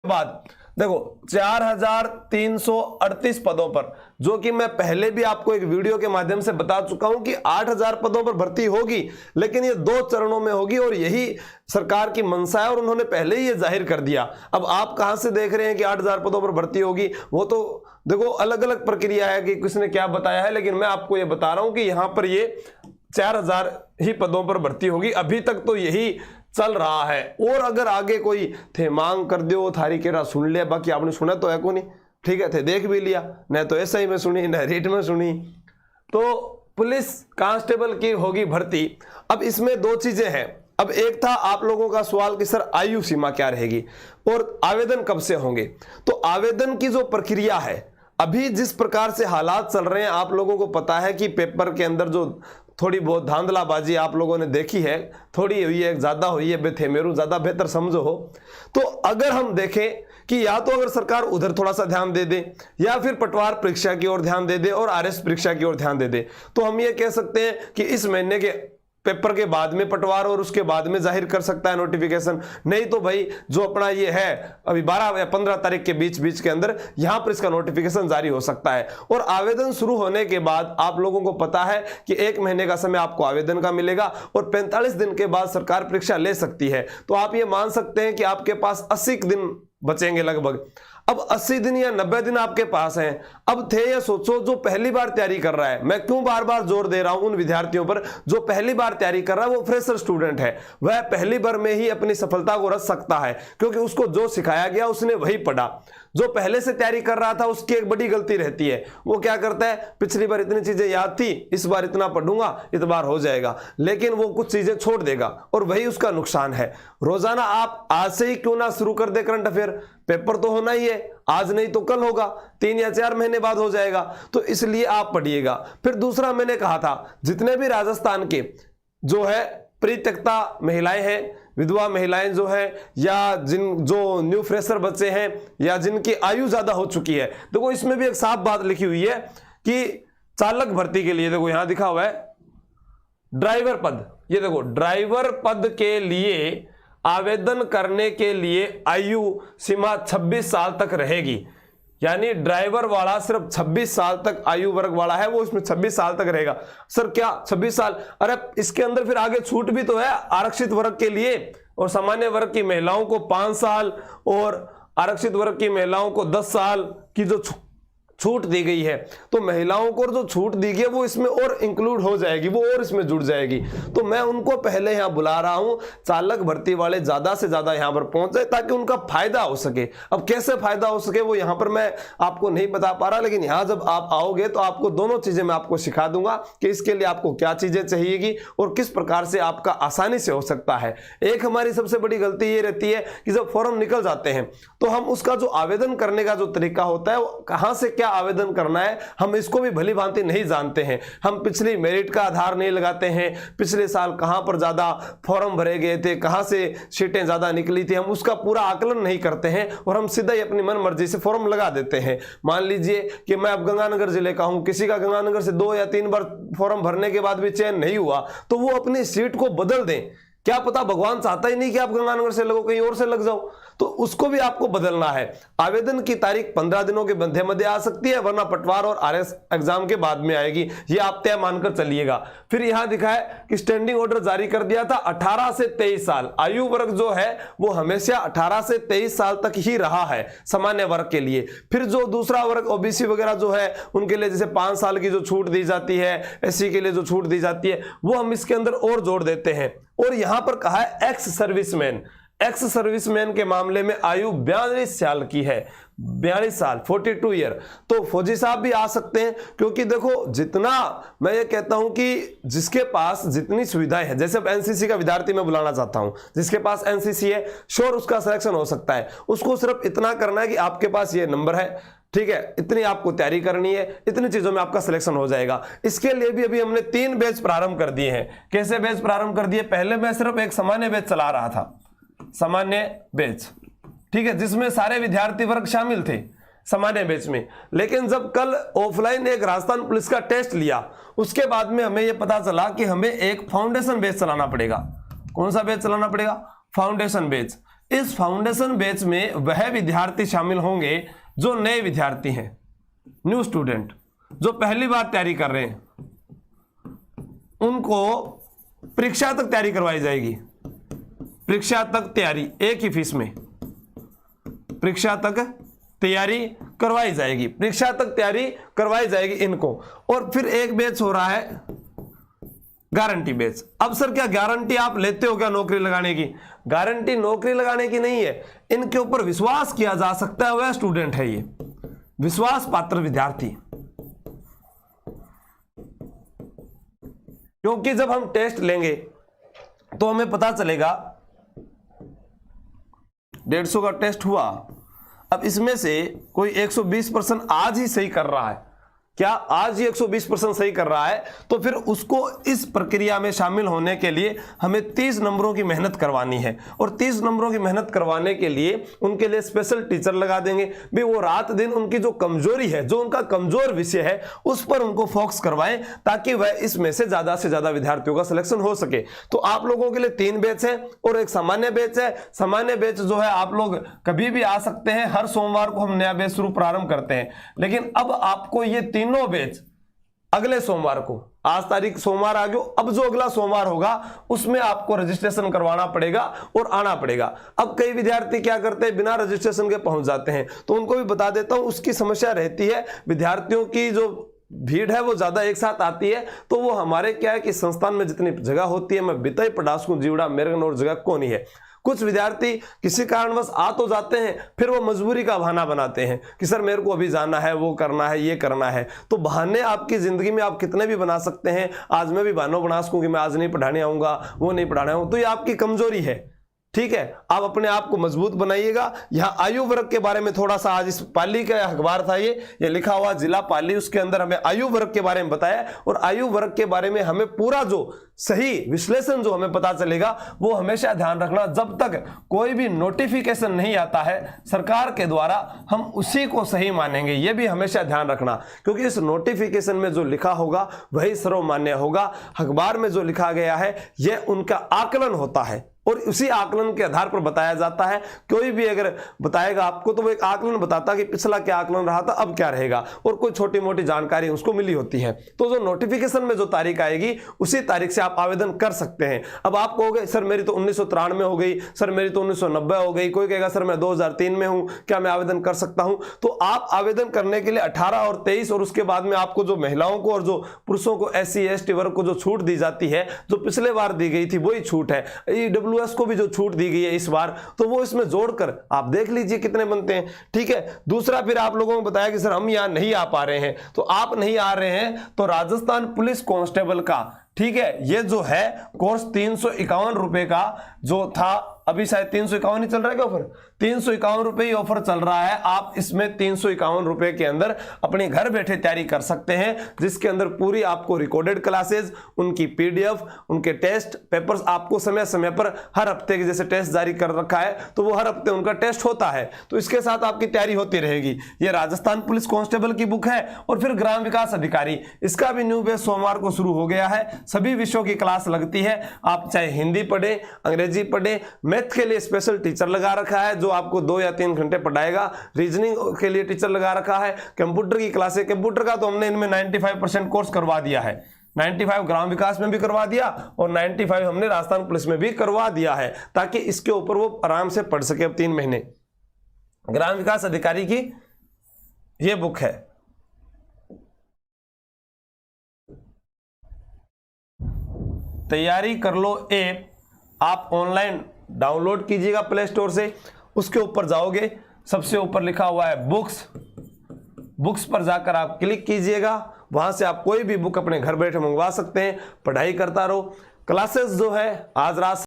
बाद देखो 4338 पदों पर, जो कि मैं पहले भी आपको एक वीडियो के माध्यम से बता चुका हूं कि 8000 पदों पर भर्ती होगी, लेकिन ये 2 चरणों में होगी और यही सरकार की मंशा है और उन्होंने पहले ही ये जाहिर कर दिया। अब आप कहां से देख रहे हैं कि 8000 पदों पर भर्ती होगी, वो तो देखो अलग अलग प्रक्रिया है कि किसने क्या बताया है, लेकिन मैं आपको ये बता रहा हूं कि यहां पर ये 4000 ही पदों पर भर्ती होगी। अभी तक तो यही चल रहा है, और अगर आगे कोई थे मांग कर दो थारी केरा सुन लिया, बाकी आपने सुना तो है को नहीं, ठीक है, थे देख भी लिया, न तो ऐसा ही में सुनी न रीट में सुनी। तो पुलिस कांस्टेबल की होगी भर्ती। अब इसमें 2 चीजें हैं। अब एक था आप लोगों का सवाल कि सर आयु सीमा क्या रहेगी और आवेदन कब से होंगे। तो आवेदन की जो प्रक्रिया है, अभी जिस प्रकार से हालात चल रहे हैं, आप लोगों को पता है कि पेपर के अंदर जो थोड़ी बहुत धांधलाबाजी आप लोगों ने देखी है, थोड़ी हुई है, ज्यादा हुई है, बेथे मेरू ज्यादा बेहतर समझो हो। तो अगर हम देखें कि या तो अगर सरकार उधर थोड़ा सा ध्यान दे दे या फिर पटवार परीक्षा की ओर ध्यान दे दे और आरएस परीक्षा की ओर ध्यान दे दे, तो हम ये कह सकते हैं कि इस महीने के पेपर के बाद में पटवार और उसके बाद में जाहिर कर सकता है नोटिफिकेशन। नहीं तो भाई जो अपना ये है अभी 12 या 15 तारीख के बीच के अंदर यहां पर इसका नोटिफिकेशन जारी हो सकता है। और आवेदन शुरू होने के बाद आप लोगों को पता है कि 1 महीने का समय आपको आवेदन का मिलेगा और 45 दिन के बाद सरकार परीक्षा ले सकती है। तो आप ये मान सकते हैं कि आपके पास 80 दिन बचेंगे लगभग। अब 80 दिन या 90 दिन आपके पास हैं। अब थे ये सोचो जो पहली बार तैयारी कर रहा है, मैं क्यों बार बार जोर दे रहा हूं उन विद्यार्थियों पर जो पहली बार तैयारी कर रहा है, वो फ्रेशर स्टूडेंट है, वह पहली बार में ही अपनी सफलता को रच सकता है, क्योंकि उसको जो सिखाया गया उसने वही पढ़ा। जो पहले से तैयारी कर रहा था उसकी एक बड़ी गलती रहती है, वो क्या करता है, पिछली बार इतनी चीजें याद थी, इस बार इतना पढ़ूंगा, इस बार हो जाएगा, लेकिन वो कुछ चीजें छोड़ देगा और वही उसका नुकसान है। रोजाना आप आज से ही क्यों ना शुरू कर दे करंट अफेयर, पेपर तो होना ही है, आज नहीं तो कल होगा, 3 या 4 महीने बाद हो जाएगा, तो इसलिए आप पढ़िएगा। फिर दूसरा मैंने कहा था जितने भी राजस्थान के जो है परित्यक्ता महिलाएं हैं, विधवा महिलाएं जो है, या जो न्यू फ्रेशर बच्चे हैं, या जिनकी आयु ज्यादा हो चुकी है, देखो इसमें भी एक साफ बात लिखी हुई है कि चालक भर्ती के लिए, देखो यहां दिखा हुआ है ड्राइवर पद, ये देखो ड्राइवर पद के लिए आवेदन करने के लिए आयु सीमा 26 साल तक रहेगी। यानी ड्राइवर वाला सिर्फ 26 साल तक आयु वर्ग वाला है, वो इसमें 26 साल तक रहेगा। सर क्या 26 साल? अरे इसके अंदर फिर आगे छूट भी तो है आरक्षित वर्ग के लिए, और सामान्य वर्ग की महिलाओं को 5 साल और आरक्षित वर्ग की महिलाओं को 10 साल की जो छूट दी गई है। तो महिलाओं को जो छूट दी गई है वो इसमें और इंक्लूड हो जाएगी, वो और इसमें जुड़ जाएगी। तो मैं उनको पहले यहां बुला रहा हूं, चालक भर्ती वाले ज्यादा से ज्यादा यहां पर पहुंचे ताकि उनका फायदा हो सके। अब कैसे फायदा हो सके वो यहां पर मैं आपको नहीं बता पा रहा, लेकिन यहां जब आप आओगे तो आपको दोनों चीजें मैं आपको सिखा दूंगा कि इसके लिए आपको क्या चीजें चाहिएगी और किस प्रकार से आपका आसानी से हो सकता है। एक हमारी सबसे बड़ी गलती ये रहती है कि जब फॉर्म निकल जाते हैं तो हम उसका जो आवेदन करने का जो तरीका होता है, कहां से क्या आवेदन करना है, हम इसको भी भली भांति नहीं जानते हैं। हम पिछली मेरिट का आधार नहीं लगाते हैं, पिछले साल कहां पर ज्यादा फॉर्म भरे गए थे, कहां से सीटें ज्यादा निकली थी, हम उसका पूरा आकलन नहीं करते हैं और हम सीधा ही अपनी मन मर्जी से फॉर्म लगा देते हैं। मान लीजिए कि मैं अब गंगानगर जिले का हूं, किसी का गंगानगर से 2 या 3 बार फॉर्म भरने के बाद भी चयन नहीं हुआ, तो वो अपनी सीट को बदल दें। क्या पता भगवान चाहता ही नहीं कि आप गंगानगर से लगो, कहीं और से लग जाओ, तो उसको भी आपको बदलना है। आवेदन की तारीख 15 दिनों के मध्य आ सकती है, वरना पटवार और आरएस एग्जाम के बाद में आएगी, ये आप तय मानकर चलिएगा। फिर यहां दिखा है कि स्टैंडिंग ऑर्डर जारी कर दिया था 18 से 23 साल, आयु वर्ग जो है वो हमेशा 18 से 23 साल तक ही रहा है सामान्य वर्ग के लिए। फिर जो दूसरा वर्ग ओबीसी वगैरह जो है उनके लिए जैसे 5 साल की जो छूट दी जाती है, एससी के लिए जो छूट दी जाती है, वो हम इसके अंदर और जोड़ देते हैं। और यहां पर कहा है एक्स सर्विसमैन, एक्स सर्विसमैन के मामले में आयु 42 साल की है, 42 साल 42 ईयर। तो फौजी साहब भी आ सकते हैं, क्योंकि देखो जितना मैं ये कहता हूं कि जिसके पास जितनी सुविधाएं हैं, जैसे अब एनसीसी का विद्यार्थी मैं बुलाना चाहता हूं, जिसके पास एनसीसी है श्योर उसका सिलेक्शन हो सकता है। उसको सिर्फ इतना करना है कि आपके पास ये नंबर है, ठीक है, इतनी आपको तैयारी करनी है, इतनी चीजों में आपका सिलेक्शन हो जाएगा। इसके लिए भी अभी हमने 3 बैच प्रारंभ कर दिए हैं। कैसे बैच प्रारंभ कर दिए? पहले मैं सिर्फ एक सामान्य बैच चला रहा था, सामान्य बैच, ठीक है, जिसमें सारे विद्यार्थी वर्ग शामिल थे सामान्य बैच में। लेकिन जब कल ऑफलाइन एक राजस्थान पुलिस का टेस्ट लिया, उसके बाद में हमें यह पता चला कि हमें एक फाउंडेशन बैच चलाना पड़ेगा। कौन सा बैच चलाना पड़ेगा? Foundation batch. इस फाउंडेशन बैच में वह विद्यार्थी शामिल होंगे जो नए विद्यार्थी हैं, न्यू स्टूडेंट, जो पहली बार तैयारी कर रहे हैं। उनको परीक्षा तक तैयारी करवाई जाएगी, परीक्षा तक तैयारी एक ही फीस में, परीक्षा तक तैयारी करवाई जाएगी, परीक्षा तक तैयारी करवाई जाएगी इनको। और फिर एक बैच हो रहा है गारंटी बैच। अब सर क्या गारंटी आप लेते हो क्या नौकरी लगाने की? गारंटी नौकरी लगाने की नहीं है, इनके ऊपर विश्वास किया जा सकता है वह स्टूडेंट है ये, विश्वास पात्र विद्यार्थी। क्योंकि जब हम टेस्ट लेंगे तो हमें पता चलेगा 150 का टेस्ट हुआ, अब इसमें से कोई 120% आज ही सही कर रहा है, क्या आज ही 120% सही कर रहा है, तो फिर उसको इस प्रक्रिया में शामिल होने के लिए हमें 30 नंबरों की मेहनत करवानी है। और 30 नंबरों की मेहनत करवाने के लिए उनके लिए स्पेशल टीचर लगा देंगे भी, वो रात दिन उनकी जो कमजोरी है, जो उनका कमजोर विषय है, उस पर उनको फोकस करवाएं ताकि वह इसमें से ज्यादा विद्यार्थियों का सिलेक्शन हो सके। तो आप लोगों के लिए 3 बैच है और एक सामान्य बैच है। सामान्य बैच जो है आप लोग कभी भी आ सकते हैं, हर सोमवार को हम नया बैच शुरू प्रारंभ करते हैं। लेकिन अब आपको ये तीनों बैच अगले सोमवार को, आज तारीख सोमवार आ गयो, अब जो अगला सोमवार होगा उसमें आपको रजिस्ट्रेशन करवाना पड़ेगा और आना पड़ेगा। अब कई विद्यार्थी क्या करते हैं, बिना रजिस्ट्रेशन के पहुंच जाते हैं, तो उनको भी बता देता हूं, उसकी समस्या रहती है, विद्यार्थियों की जो भीड़ है वो ज्यादा एक साथ आती है। तो वो हमारे क्या है कि संस्थान में जितनी जगह होती है, मैं बिताई पढ़ासू जीवड़ा मेरे और जगह को नहीं है। कुछ विद्यार्थी किसी कारणवश आ तो जाते हैं, फिर वो मजबूरी का बहाना बनाते हैं कि सर मेरे को अभी जाना है, वो करना है, ये करना है। तो बहाने आपकी जिंदगी में आप कितने भी बना सकते हैं। आज मैं भी बहानों बना सकूं कि मैं आज नहीं पढ़ाने आऊंगा, वो नहीं पढ़ाने आऊंगा, तो ये आपकी कमजोरी है। ठीक है, आप अपने आप को मजबूत बनाइएगा। यहाँ आयु वर्ग के बारे में थोड़ा सा, आज इस पाली का अखबार था ये लिखा हुआ जिला पाली, उसके अंदर हमें आयु वर्ग के बारे में बताया। और आयु वर्ग के बारे में हमें पूरा जो सही विश्लेषण जो हमें पता चलेगा, वो हमेशा ध्यान रखना, जब तक कोई भी नोटिफिकेशन नहीं आता है सरकार के द्वारा, हम उसी को सही मानेंगे। ये भी हमेशा ध्यान रखना, क्योंकि इस नोटिफिकेशन में जो लिखा होगा वही सर्वमान्य होगा। अखबार में जो लिखा गया है यह उनका आकलन होता है और उसी आकलन के आधार पर बताया जाता है। कोई भी अगर बताएगा आपको तो वो एक आकलन बताता कि पिछला क्या आकलन रहा था, अब क्या रहेगा, और कोई छोटी मोटी जानकारी उसको मिली होती है। तो जो नोटिफिकेशन में जो तारीख आएगी उसी तारीख से आप आवेदन कर सकते हैं। अब आप कहोगे सर मेरी तो 1993 हो गई, सर मेरी तो 1990 हो गई, कोई कहेगा सर मैं 2003 में हूं, क्या मैं आवेदन कर सकता हूं? तो आप आवेदन करने के लिए 18 और 23 और उसके बाद में आपको जो महिलाओं को और जो पुरुषों को SC ST वर्ग को जो छूट दी जाती है, जो पिछले बार दी गई थी वही छूट है। EWS को भी जो छूट दी गई है इस बार, तो वो इसमें जोड़कर आप देख लीजिए कितने बनते हैं। ठीक है, दूसरा फिर आप लोगों को बताया कि सर हम यहां नहीं आ पा रहे हैं, तो आप नहीं आ रहे हैं तो राजस्थान पुलिस कांस्टेबल का, ठीक है, ये जो है कोर्स 351 रुपए का जो था, अभी शायद 351 ही चल रहा है क्या ऑफर, 351 रुपए ही ऑफर चल रहा है। आप इसमें 351 रुपए के अंदर अपने घर बैठे तैयारी कर सकते हैं, जिसके अंदर पूरी आपको रिकॉर्डेड क्लासेस, उनकी PDF, उनके टेस्ट पेपर्स आपको समय समय पर हर हफ्ते के जैसे टेस्ट जारी कर रखा है, तो वो हर हफ्ते उनका टेस्ट होता है, तो इसके साथ आपकी तैयारी होती रहेगी। ये राजस्थान पुलिस कांस्टेबल की बुक है। और फिर ग्राम विकास अधिकारी, इसका भी न्यू बैच सोमवार को शुरू हो गया है। सभी विषयों की क्लास लगती है, आप चाहे हिंदी पढ़े, अंग्रेजी पढ़े, मैथ के लिए स्पेशल टीचर लगा रखा है जो आपको 2 या 3 घंटे पढ़ाएगा, रीजनिंग के लिए टीचर लगा रखा है, कंप्यूटर की क्लासें, कंप्यूटर का तो हमने इनमें 95% कोर्स करवा दिया है, 95 ग्राम विकास में भी करवा दिया और 95 हमने राजस्थान पुलिस में भी करवा दिया है, ताकि इसके ऊपर वो आराम से पढ़ सके। अब 3 महीने ग्राम विकास अधिकारी की ये बुक है। तैयारी कर लो ऐप आप ऑनलाइन डाउनलोड कीजिएगा प्ले स्टोर से, उसके ऊपर जाओगे, सबसे ऊपर लिखा हुआ है बुक्स पर जाकर आप क्लिक कीजिएगा, वहां से आप कोई भी बुक अपने घर बैठे मंगवा सकते हैं, पढ़ाई करता रहो। क्लासेस जो है आज रात